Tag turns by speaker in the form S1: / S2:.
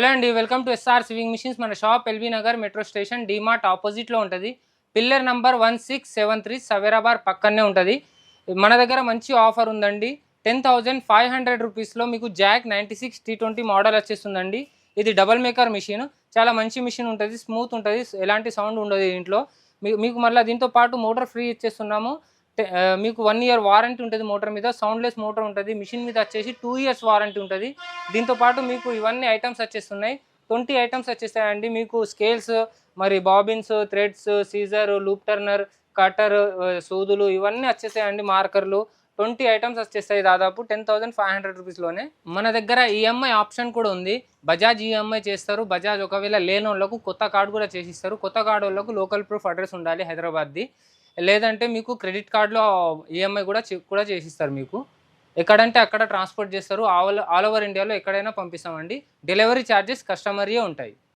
S1: Hello అండి, welcome to SR swing machines. మన shop LB Nagar metro station DMart ఆపోజిట్లో ఉంటుంది. పిల్లర్ నంబర్ 1673 సవేరాబార్ పక్కనే ఉంటుంది. మన దగ్గర మంచి ఆఫర్ ఉందండి. 10,500 రూపీస్లో మీకు జాక్ 96 T20 మోడల్ వచ్చేస్తుందండి. ఇది డబల్ మేకర్ మిషన్, చాలా మంచి మిషన్ ఉంటుంది, స్మూత్ ఉంటుంది, ఎలాంటి సౌండ్ ఉండదు దీంట్లో. మీకు మళ్ళీ దీంతో పాటు మోటార్ ఫ్రీ ఇచ్చేస్తున్నాము. మీకు 1 ఇయర్ వారంటీ ఉంటుంది మోటార్ మీద. సౌండ్లెస్ మోటార్ ఉంటుంది. మిషన్ మీద వచ్చేసి 2 ఇయర్స్ వారంటీ ఉంటుంది. దీంతో పాటు మీకు ఇవన్నీ ఐటమ్స్ వచ్చేస్తున్నాయి. 20 ఐటమ్స్ వచ్చేస్తాయండి. మీకు స్కేల్స్, మరి bobbins, threads, scissor, loop turner, cutter, సూదులు ఇవన్నీ వచ్చేసాయండి. మార్కర్లు 20 ఐటమ్స్ వచ్చేస్తాయి. దాదాపు 10,500 రూపీస్లోనే. మన దగ్గర ఈఎంఐ ఆప్షన్ కూడా ఉంది. బజాజ్ ఈఎంఐ చేస్తారు. బజాజ్ ఒకవేళ లేని వాళ్ళకు కొత్త కార్డు కూడా చేసిస్తారు. కొత్త కార్డు వాళ్ళకు లోకల్ ప్రూఫ్ అడ్రస్ ఉండాలి హైదరాబాద్ది. లేదంటే మీకు క్రెడిట్ కార్డులో ఈఎంఐ కూడా చేసిస్తారు. మీకు ఎక్కడంటే అక్కడ ట్రాన్స్పోర్ట్ చేస్తారు. ఆల్ ఓవర్ ఇండియాలో ఎక్కడైనా పంపిస్తామండి. డెలివరీ ఛార్జెస్ కస్టమర్యే ఉంటాయి.